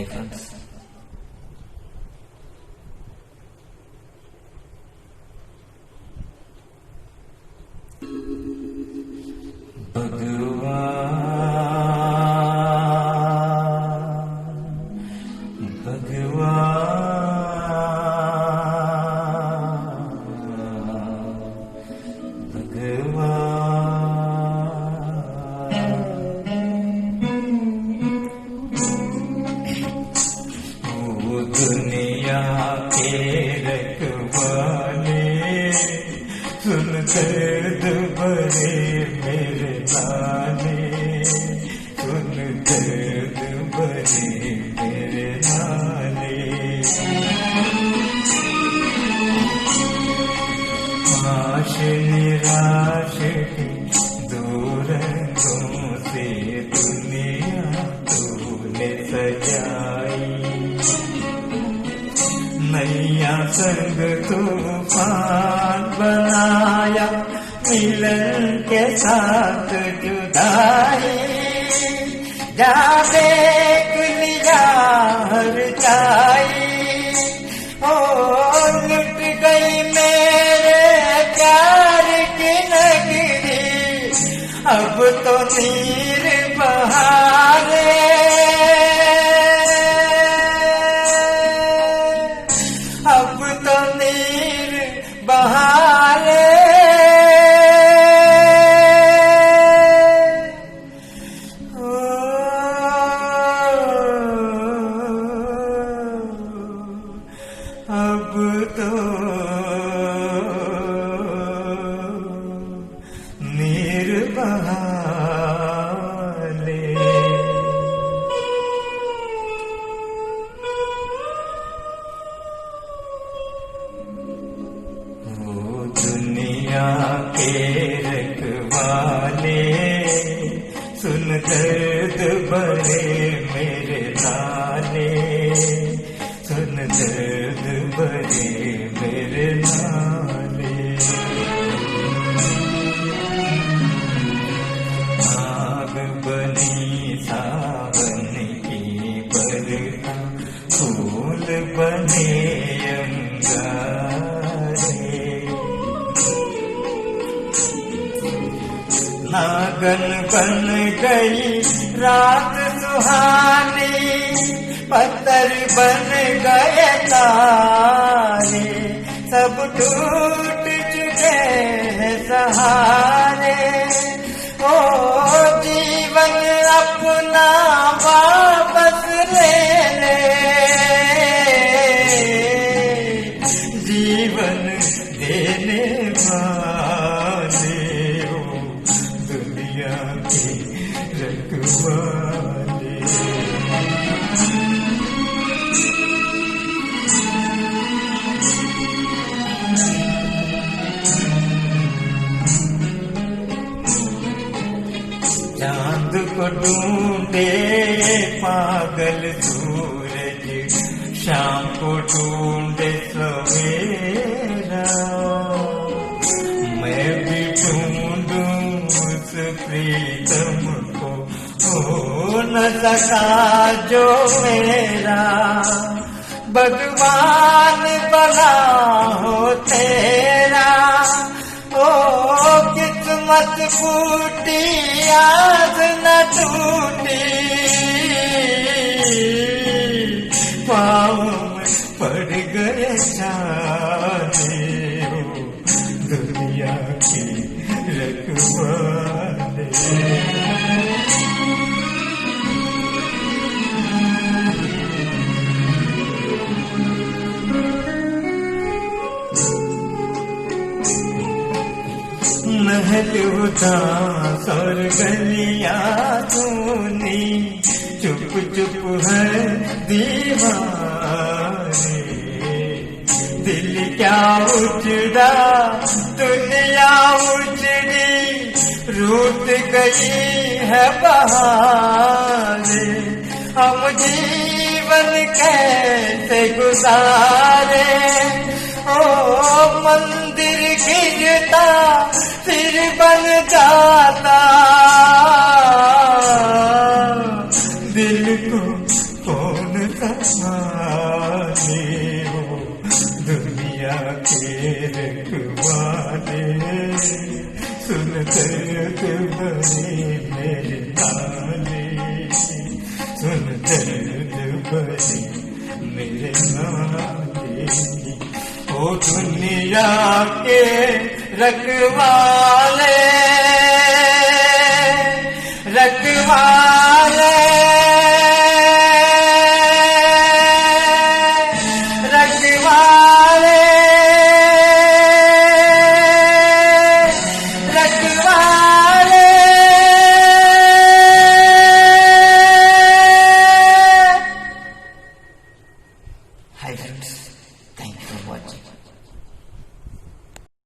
Hi friends, दुनिया के रखवाले सुन दर्द भरे मेरे नाले, सुन दर्द भरे मेरे नाले। आश निराश की दूर से दुनिया तूने सजाई, नैया संग तूफान बनाया, मिलन के साथ जुदाई। जाने लिया हर जाई, ओ लुट गई मेरे प्यार की नगरी, अब तो नीर बहारे, अब तो नीर बहारे। अब तो नीर बहाले। दुनिया के रखवाले सुन दर्द भरे मेरे नाले, सुन दर्द भरे मेरे नाले। आग बनी सावन की बरखा, फूल बने अंगारे, नागन बन गई रात सुहानी, पत्थर बन गए तारे, सब टूट चुके हैं सहारे। ओ जीवन अपना वापस ले ले, जीवन देने वाले दुनिया के रखवाले। चांद को ढूंढे पागल सूरज, शाम को ढूंढे सवेरा, मैं भी ढूंढूं उस प्रीतम को, हो न सका जो मेरा। भगवान भला हो तेरा, ओ किस्मत फूटी आस न टूटी, पाँव में पड़ गए जाने दुनिया की रखवाले। महल उदास और गलियां सुनी, चुप चुप है दीवाने, दिल क्या उजड़ा दुनिया उजड़ी, रूठ गई है बहारे। हम जीवन कैसे गुजारे, ओ मंदिर गिरता फिर बन जाता, दिल को कौन माने हो दुनिया के रखवाले, सुन दर्द भरे मेरे नाले, सुन दर्द भरे मेरे नाले। ओ दुनिया के रखवाले